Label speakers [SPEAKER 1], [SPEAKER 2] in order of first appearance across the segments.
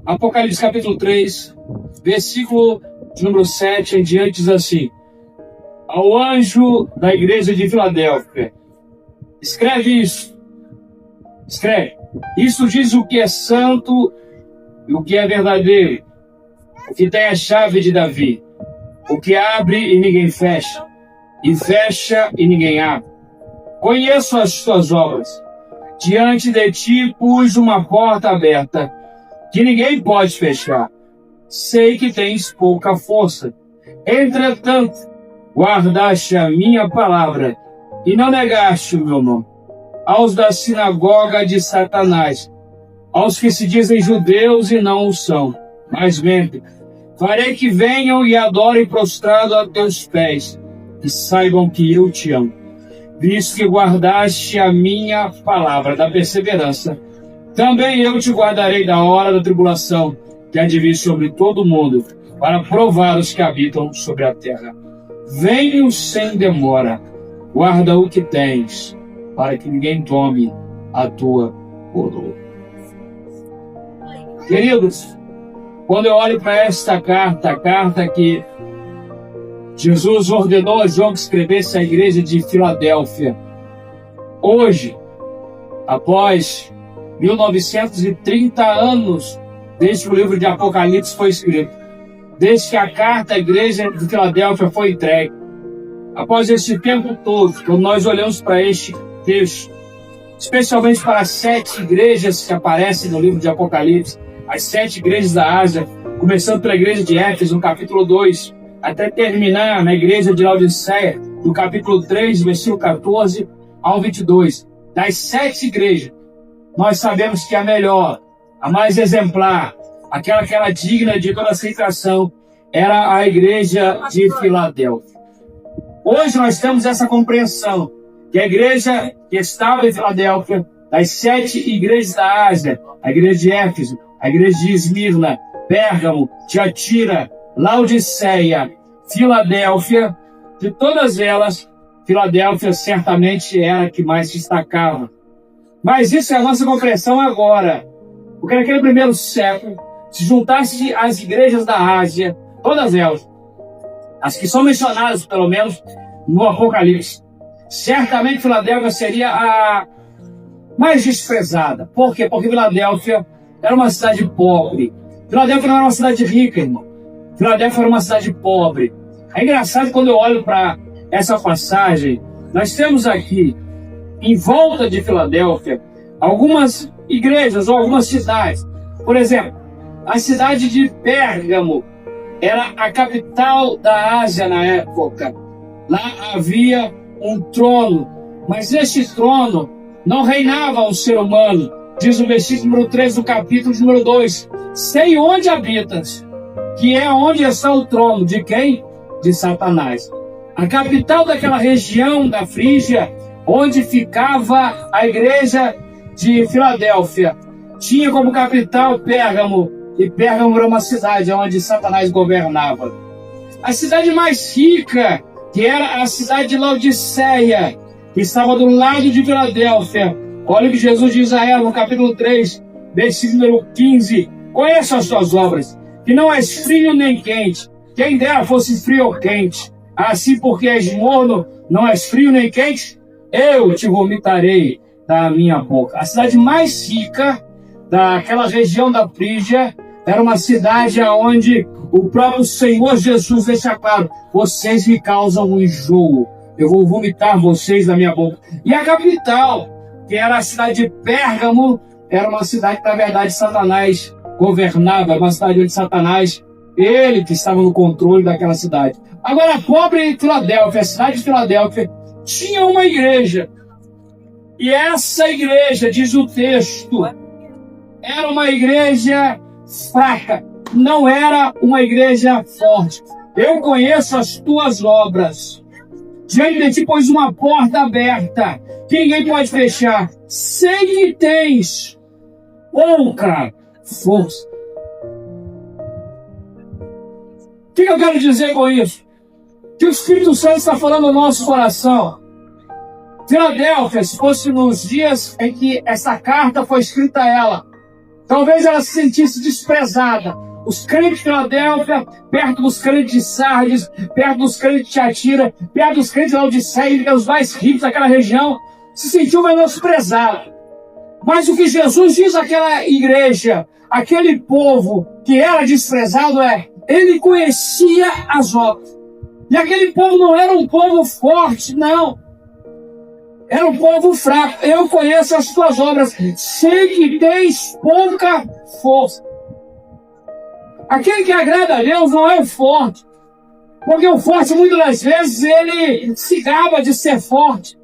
[SPEAKER 1] Apocalipse capítulo 3, versículo de número 7 em diante, diz assim: ao anjo da igreja de Filadélfia, escreve isso. Escreve. Isso diz o que é santo e o que é verdadeiro, o que tem a chave de Davi, o que abre e ninguém fecha, e fecha e ninguém abre. Conheço as tuas obras. Diante de ti pus uma porta aberta, que ninguém pode fechar. Sei que tens pouca força. Entretanto, guardaste a minha palavra e não negaste o meu nome. Aos da sinagoga de Satanás, aos que se dizem judeus e não o são, mas mentem, farei que venham e adorem prostrado a teus pés, e saibam que eu te amo. Visto que guardaste a minha palavra da perseverança, também eu te guardarei da hora da tribulação, que há de vir sobre todo o mundo, para provar os que habitam sobre a terra. Venho sem demora, guarda o que tens, para que ninguém tome a tua coroa. Queridos, quando eu olho para esta carta, a carta que Jesus ordenou a João que escrevesse à igreja de Filadélfia, hoje, após 1930 anos desde que o livro de Apocalipse foi escrito, desde que a carta à igreja de Filadélfia foi entregue, após esse tempo todo, quando nós olhamos para este texto, especialmente para as 7 igrejas que aparecem no livro de Apocalipse, as 7 igrejas da Ásia, começando pela igreja de Éfeso, no capítulo 2, até terminar na igreja de Laodiceia, no capítulo 3, versículo 14 ao 22. Das 7 igrejas, nós sabemos que a melhor, a mais exemplar, aquela que era digna de toda aceitação, era a igreja de Filadélfia. Hoje nós temos essa compreensão, que a igreja que estava em Filadélfia, das 7 igrejas da Ásia, a igreja de Éfeso, a igreja de Esmirna, Pérgamo, Tiatira, Laodiceia, Filadélfia, de todas elas, Filadélfia certamente era a que mais se destacava. Mas isso é a nossa compreensão agora. Porque naquele primeiro século, se juntasse as igrejas da Ásia, todas elas, as que são mencionadas, pelo menos, no Apocalipse, certamente Filadélfia seria a mais desprezada. Por quê? Porque Filadélfia era uma cidade pobre. Filadélfia não era uma cidade rica, irmão. Filadélfia era uma cidade pobre. É engraçado quando eu olho para essa passagem, nós temos aqui, em volta de Filadélfia, algumas igrejas ou algumas cidades. Por exemplo, a cidade de Pérgamo era a capital da Ásia na época. Lá havia um trono, mas esse trono não reinava um ser humano. Diz o versículo número 3 do capítulo número 2. Sei onde habitas, que é onde está o trono de quem? De Satanás. A capital daquela região da Frígia, onde ficava a igreja de Filadélfia, tinha como capital Pérgamo, e Pérgamo era uma cidade onde Satanás governava. A cidade mais rica, que era a cidade de Laodiceia, que estava do lado de Filadélfia. Olha o que Jesus diz a ela no capítulo 3, versículo número 15. Conheça as tuas obras, que não és frio nem quente. Quem dera fosse frio ou quente. Assim, porque és morno, não és frio nem quente, eu te vomitarei da minha boca. A cidade mais rica daquela região da Frígia era uma cidade onde o próprio Senhor Jesus deixa claro: vocês me causam um enjoo, eu vou vomitar vocês da minha boca. E a capital, que era a cidade de Pérgamo, era uma cidade que, na verdade, Satanás governava, uma cidade onde Satanás, ele que estava no controle daquela cidade. Agora, a pobre Filadélfia, a cidade de Filadélfia, tinha uma igreja. E essa igreja, diz o texto, era uma igreja fraca, não era uma igreja forte. Eu conheço as tuas obras. Diante de ti pôs uma porta aberta, que ninguém pode fechar. Sei que tens pouca força. O que eu quero dizer com isso? Que o Espírito Santo está falando no nosso coração. Filadélfia, se fosse nos dias em que essa carta foi escrita a ela, Talvez ela se sentisse desprezada. Os crentes de Filadélfia, perto dos crentes de Sardes, perto dos crentes de Tiatira, perto dos crentes de Laodiceia, os mais ricos daquela região, se sentiu menosprezado. Mas o que Jesus diz àquela igreja, aquele povo que era desprezado ele conhecia as obras. E aquele povo não era um povo forte, não. Era um povo fraco. Eu conheço as tuas obras. Sei que tens pouca força. Aquele que agrada a Deus não é o forte. Porque o forte, muitas das vezes, ele se gaba de ser forte.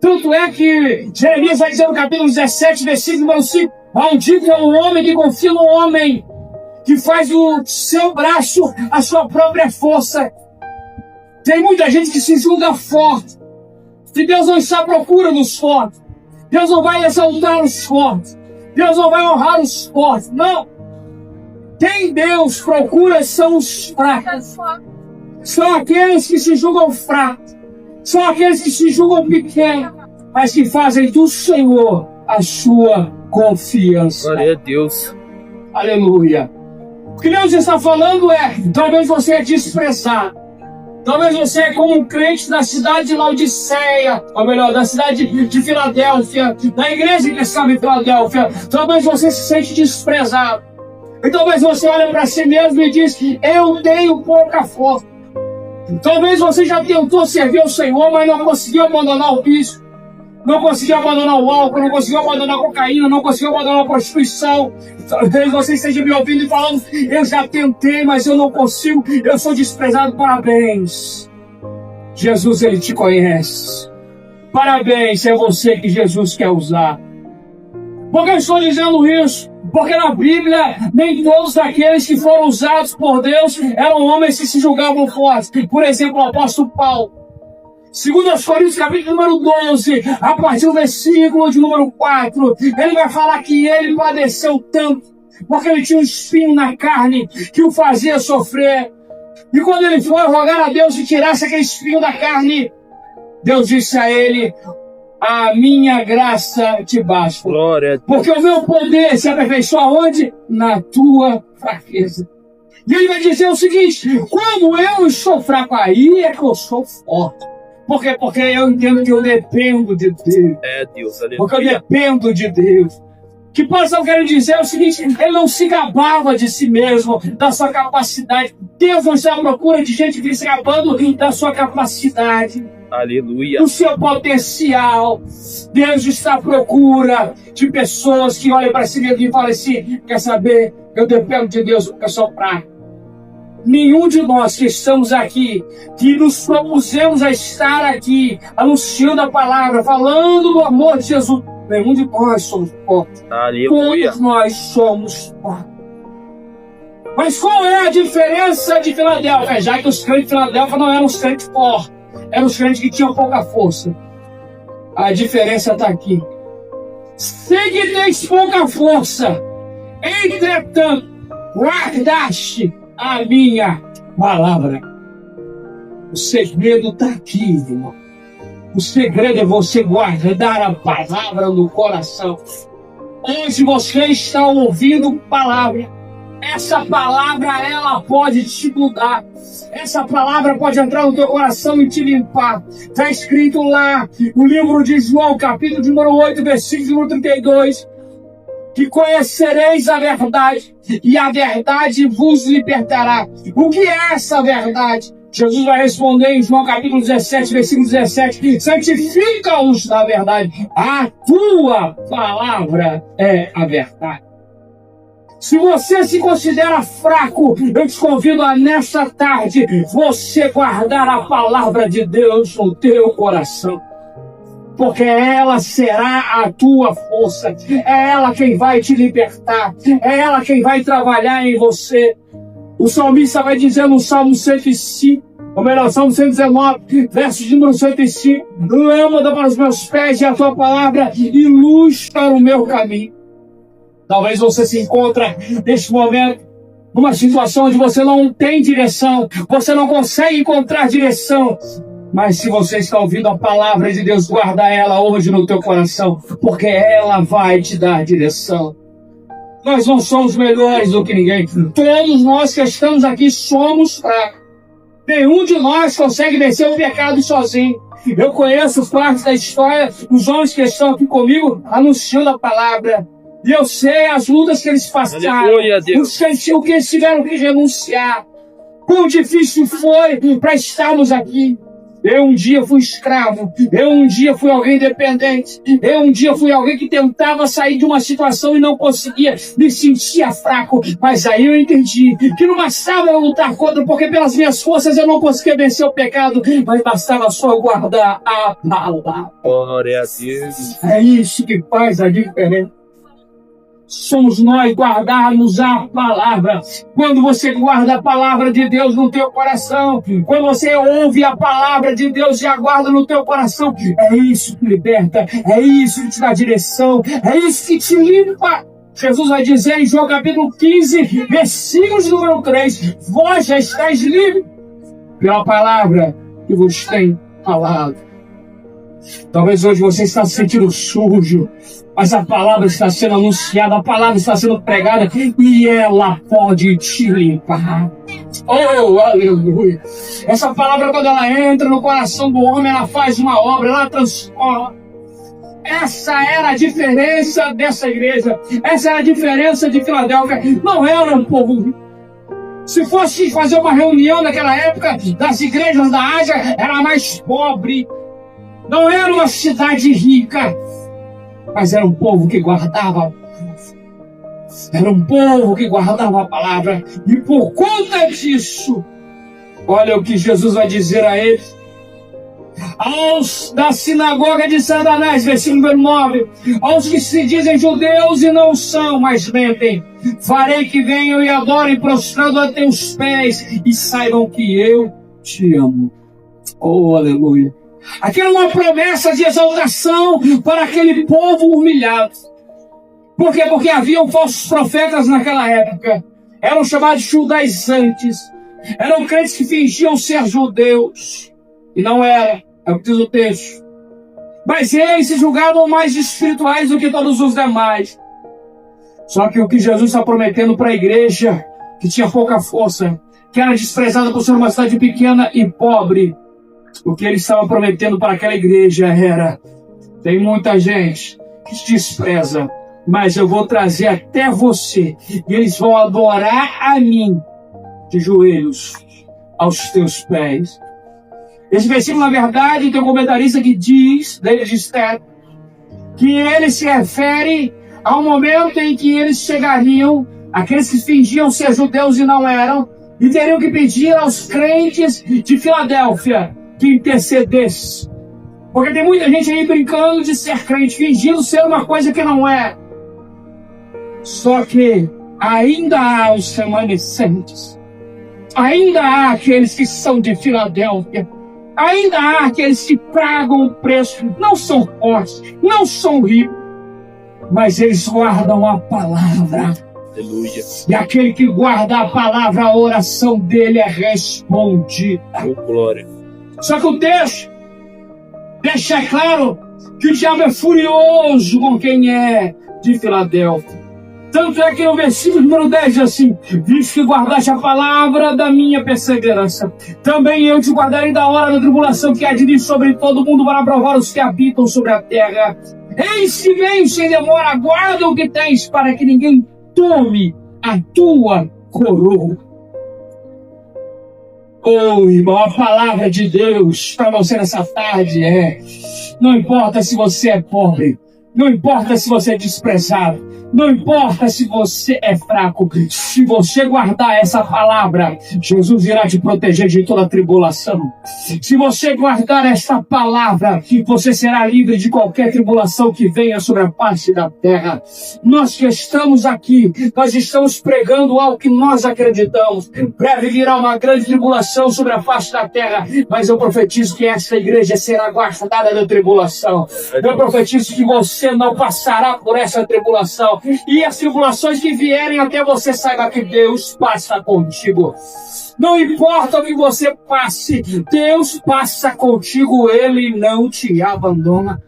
[SPEAKER 1] Tanto é que Jeremias vai dizer no capítulo 17, versículo número 5, maldito é o homem que confia no homem, que faz do seu braço a sua própria força. Tem muita gente que se julga forte. Que Deus não está à procura dos fortes. Deus não vai exaltar os fortes. Deus não vai honrar os fortes. Não. Quem Deus procura são os fracos. São aqueles que se julgam fracos. São aqueles que se julgam pequenos. Mas que fazem do Senhor a sua confiança.
[SPEAKER 2] Glória a Deus.
[SPEAKER 1] Aleluia. O que Deus está falando talvez você é desprezado. Talvez você é como um crente da cidade de Laodiceia, ou melhor, da cidade de Filadélfia, da igreja que estava em Filadélfia. Talvez você se sente desprezado. E talvez você olhe para si mesmo e diz, eu tenho pouca força. Talvez você já tentou servir ao Senhor, mas não conseguiu abandonar o vício. Não conseguiu abandonar o álcool, não conseguiu abandonar a cocaína, não conseguiu abandonar a prostituição. Talvez você esteja me ouvindo e falando, eu já tentei, mas eu não consigo, eu sou desprezado. Parabéns. Jesus, Ele te conhece. Parabéns, é você que Jesus quer usar. Por que eu estou dizendo isso? Porque na Bíblia, nem todos aqueles que foram usados por Deus eram homens que se julgavam fortes. Por exemplo, o apóstolo Paulo. 2 Coríntios, capítulo número 12, a partir do versículo de número 4, ele vai falar que ele padeceu tanto, porque ele tinha um espinho na carne que o fazia sofrer. E quando ele foi rogar a Deus que tirasse aquele espinho da carne, Deus disse a ele, a minha graça te basta.
[SPEAKER 2] Glória.
[SPEAKER 1] Porque o meu poder se aperfeiçoa onde? Na tua fraqueza. E ele vai dizer o seguinte, quando eu estou fraco, aí é que eu sou forte. Por quê? Porque eu entendo que eu dependo de Deus.
[SPEAKER 2] É Deus, aleluia.
[SPEAKER 1] Porque eu dependo de Deus. O que Paulo quer dizer é o seguinte, ele não se gabava de si mesmo, da sua capacidade. Deus não está à procura de gente que se gabando da sua capacidade.
[SPEAKER 2] Aleluia.
[SPEAKER 1] Do seu potencial. Deus está à procura de pessoas que olham para si mesmo e falam assim, quer saber, eu dependo de Deus porque eu sou fraco. Nenhum de nós que estamos aqui, que nos propusemos a estar aqui, anunciando a palavra, falando do amor de Jesus, nenhum de nós somos fortes.
[SPEAKER 2] Aleluia.
[SPEAKER 1] Todos nós somos fortes. Mas qual é a diferença de Filadélfia? Já que os crentes de Filadélfia não eram os crentes fortes, eram os crentes que tinham pouca força. A diferença está aqui. Sei que tens pouca força, entretanto, guardaste a minha palavra. O segredo está aqui, irmão. O segredo é você guardar a palavra no coração. Hoje você está ouvindo palavra. Essa palavra, ela pode te mudar. Essa palavra pode entrar no teu coração e te limpar. Está escrito lá, no livro de João, capítulo número 8, versículo número 32. Que conhecereis a verdade, e a verdade vos libertará. O que é essa verdade? Jesus vai responder em João capítulo 17, versículo 17, santifica-os na verdade. A tua palavra é a verdade. Se você se considera fraco, eu te convido a, nessa tarde, você guardar a palavra de Deus no teu coração. Porque ela será a tua força, é ela quem vai te libertar, é ela quem vai trabalhar em você. O salmista vai dizer no Salmo 105, ou melhor, Salmo 119, verso de número 105, lâmpada para os meus pés e a tua palavra e luz para o meu caminho. Talvez você se encontre neste momento numa situação onde você não tem direção, você não consegue encontrar direção. Mas se você está ouvindo a palavra de Deus, guarda ela hoje no teu coração, porque ela vai te dar direção. Nós não somos melhores do que ninguém. Todos nós que estamos aqui somos fracos. Nenhum de nós consegue vencer o pecado sozinho. Eu conheço parte da história dos homens que estão aqui comigo anunciando a palavra. E eu sei as lutas que eles passaram, o que eles tiveram que renunciar. Quão difícil foi para estarmos aqui. Eu um dia fui escravo, eu um dia fui alguém dependente, eu um dia fui alguém que tentava sair de uma situação e não conseguia, me sentia fraco, mas aí eu entendi que não bastava eu lutar contra, porque pelas minhas forças eu não conseguia vencer o pecado, mas bastava só eu guardar a palavra.
[SPEAKER 2] Glória a Deus.
[SPEAKER 1] É isso que faz a diferença. Somos nós guardarmos a palavra. Quando você guarda a palavra de Deus no teu coração, quando você ouve a palavra de Deus e a guarda no teu coração, é isso que liberta, é isso que te dá direção, é isso que te limpa. Jesus vai dizer em João capítulo 15, versículos número 3, vós já estáis livres pela palavra que vos tem falado. Talvez hoje você está se sentindo sujo, mas a palavra está sendo anunciada, a palavra está sendo pregada e ela pode te limpar. Oh, aleluia! Essa palavra, quando ela entra no coração do homem, ela faz uma obra, ela transforma. Essa era a diferença dessa igreja, essa era a diferença de Filadélfia. Não era um povo rico. Se fosse fazer uma reunião naquela época das igrejas da Ásia, era mais pobre. Não era uma cidade rica, mas era um povo que guardava. Era um povo que guardava a palavra. E por conta disso, olha o que Jesus vai dizer a eles. Aos da sinagoga de Satanás, versículo número 9. Aos que se dizem judeus e não são, mas mentem. Farei que venham e adorem prostrando a teus pés e saibam que eu te amo. Oh, aleluia. Aquela é uma promessa de exaltação para aquele povo humilhado. Por quê? Porque haviam falsos profetas naquela época. Eram chamados judaizantes. Eram crentes que fingiam ser judeus. E não era. É o que diz o texto. Mas eles se julgavam mais espirituais do que todos os demais. Só que o que Jesus está prometendo para a igreja, que tinha pouca força, que era desprezada por ser uma cidade pequena e pobre, o que ele estava prometendo para aquela igreja era: tem muita gente que te despreza, mas eu vou trazer até você, e eles vão adorar a mim de joelhos aos teus pés. Esse versículo, na verdade, tem um comentarista que diz, David Stern, que ele se refere ao momento em que eles chegariam, aqueles que fingiam ser judeus e não eram, e teriam que pedir aos crentes de Filadélfia que intercedesse. Porque tem muita gente aí brincando de ser crente, fingindo ser uma coisa que não é. Só que ainda há os remanescentes. Ainda há aqueles que são de Filadélfia. Ainda há aqueles que pagam o preço. Não são fortes, não são ricos, mas eles guardam a palavra.
[SPEAKER 2] Aleluia.
[SPEAKER 1] E aquele que guarda a palavra, a oração dele é respondida.
[SPEAKER 2] Oh, glória.
[SPEAKER 1] Só que o texto deixa claro que o diabo é furioso com quem é de Filadélfia. Tanto é que no versículo número 10 diz assim: visto que guardaste a palavra da minha perseverança, também eu te guardarei da hora da tribulação que há de vir sobre todo mundo para provar os que habitam sobre a terra. Eis que venho sem demora, guarda o que tens, para que ninguém tome a tua coroa. Oh, irmão, a palavra de Deus para você nessa tarde é: não importa se você é pobre, não importa se você é desprezado, não importa se você é fraco, se você guardar essa palavra, Jesus irá te proteger de toda tribulação. Se você guardar essa palavra, você será livre de qualquer tribulação que venha sobre a face da terra. Nós que estamos aqui, nós estamos pregando algo que nós acreditamos. Breve virá uma grande tribulação sobre a face da terra, mas eu profetizo que esta igreja será guardada da tribulação. Eu profetizo que você não passará por essa tribulação. E as tribulações que vierem até você, saiba que Deus passa contigo. Não importa o que você passe, Deus passa contigo, Ele não te abandona.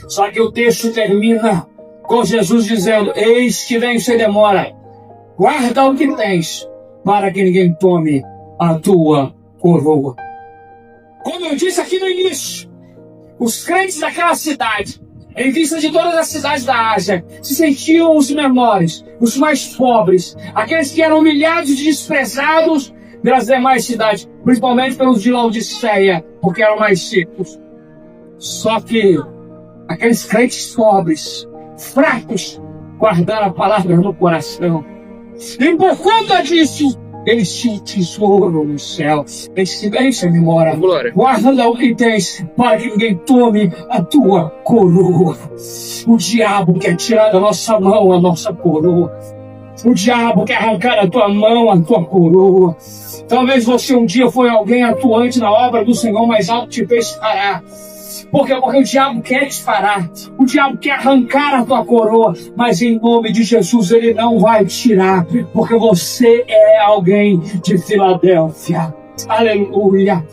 [SPEAKER 1] Só que o texto termina com Jesus dizendo: eis que venho sem demora, guarda o que tens, para que ninguém tome a tua coroa. Como eu disse aqui no início, os crentes daquela cidade, em vista de todas as cidades da Ásia, se sentiam os menores, os mais pobres, aqueles que eram humilhados e desprezados pelas demais cidades, principalmente pelos de Laodiceia, porque eram mais secos. Só que aqueles crentes pobres, fracos, guardaram a palavra no coração. E por conta disso, eles tinham tesouro no céu. Excelência, memória. Guarda o que tens, para que ninguém tome a tua coroa. O diabo quer tirar da nossa mão a nossa coroa. O diabo quer arrancar da tua mão a tua coroa. Talvez você um dia foi alguém atuante na obra do Senhor, mas algo te fez parar. Porque o diabo quer te parar. O diabo quer arrancar a tua coroa. Mas em nome de Jesus ele não vai tirar. Porque você é alguém de Filadélfia. Aleluia.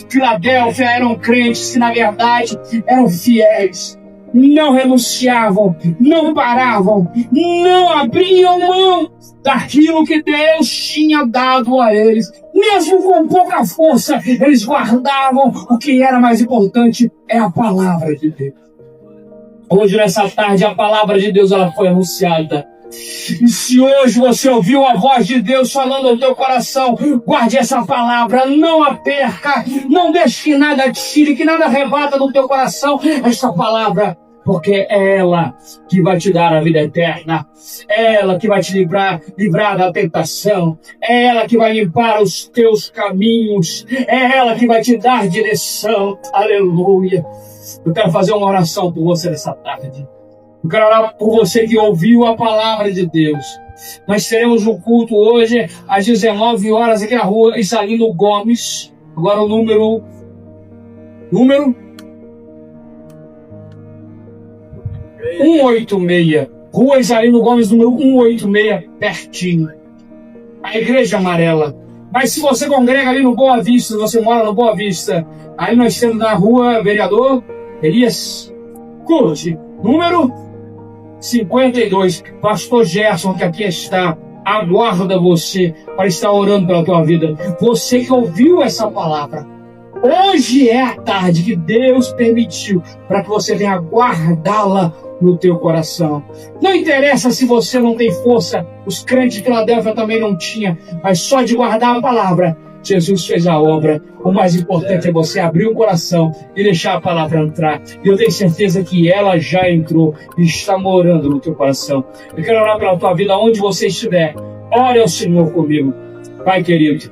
[SPEAKER 1] Filadélfia eram crentes que na verdade eram fiéis. Não renunciavam, não paravam, não abriam mão daquilo que Deus tinha dado a eles. Mesmo com pouca força, eles guardavam o que era mais importante, é a palavra de Deus. Hoje, nessa tarde, a palavra de Deus ela foi anunciada. E se hoje você ouviu a voz de Deus falando ao teu coração, guarde essa palavra, não a perca, não deixe que nada tire, que nada arrebata do teu coração esta palavra, porque é ela que vai te dar a vida eterna, é ela que vai te livrar da tentação, é ela que vai limpar os teus caminhos, é ela que vai te dar direção. Aleluia. Eu quero fazer uma oração por você nessa tarde. Eu quero orar por você que ouviu a palavra de Deus. Nós teremos um culto hoje às 19 horas aqui na rua Isalino Gomes. Agora o número 186. Rua Isalino Gomes, número 186, pertinho. A Igreja Amarela. Mas se você congrega ali no Boa Vista, você mora no Boa Vista, aí nós temos na rua Vereador Elias Curti, número 52, Pastor Gerson, que aqui está, aguarda você para estar orando pela tua vida. Você que ouviu essa palavra, hoje é a tarde que Deus permitiu para que você venha guardá-la no teu coração. Não interessa se você não tem força, os crentes de Filadélfia também não tinham, mas só de guardar a palavra, Jesus fez a obra. O mais importante é você abrir o coração e deixar a palavra entrar. E eu tenho certeza que ela já entrou e está morando no teu coração. Eu quero orar pela tua vida, onde você estiver. Ore ao Senhor comigo. Pai querido,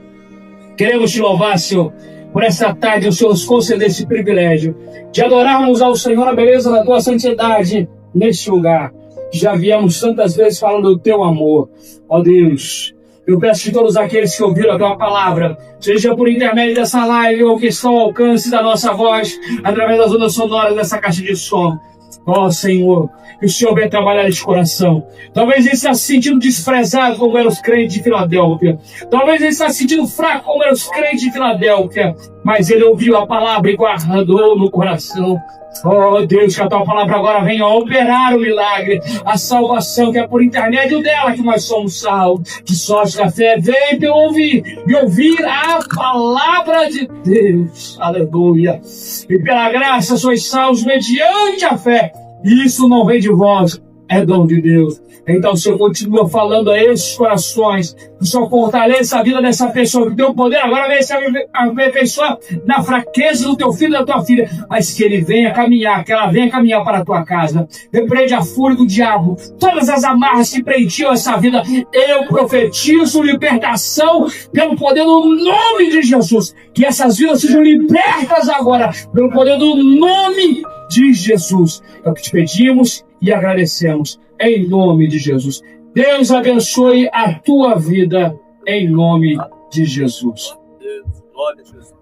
[SPEAKER 1] queremos te louvar, Senhor, por essa tarde o Senhor nos conceder esse privilégio de adorarmos ao Senhor na beleza da tua santidade neste lugar. Já viemos tantas vezes falando do teu amor. Ó Deus, eu peço que todos aqueles que ouviram a tua palavra, seja por intermédio dessa live ou que estão ao alcance da nossa voz, através das ondas sonoras dessa caixa de som, ó Senhor, que o Senhor venha trabalhar neste coração. Talvez ele está se sentindo desprezado como eram os crentes de Filadélfia. Talvez ele está se sentindo fraco como eram os crentes de Filadélfia. Mas ele ouviu a palavra e guardou no coração. Oh Deus, que a tua palavra agora venha operar o milagre, a salvação, que é por intermédio dela que nós somos salvos. Que sorte da fé vem pelo ouvir, e ouvir a palavra de Deus. Aleluia. E pela graça sois salvos mediante a fé. E isso não vem de vós, é dom de Deus. Então o Senhor continua falando a esses corações. O Senhor fortaleça a vida dessa pessoa, que o teu poder agora venha se aperfeiçoar na fraqueza do teu filho e da tua filha. Mas que ele venha caminhar, que ela venha caminhar para a tua casa. Repreende a fúria do diabo. Todas as amarras que prendiam essa vida, eu profetizo libertação pelo poder do nome de Jesus. Que essas vidas sejam libertas agora, pelo poder do nome de Jesus. É o que te pedimos e agradecemos, em nome de Jesus. Deus abençoe a tua vida, em nome de Jesus.
[SPEAKER 2] Glória a Jesus.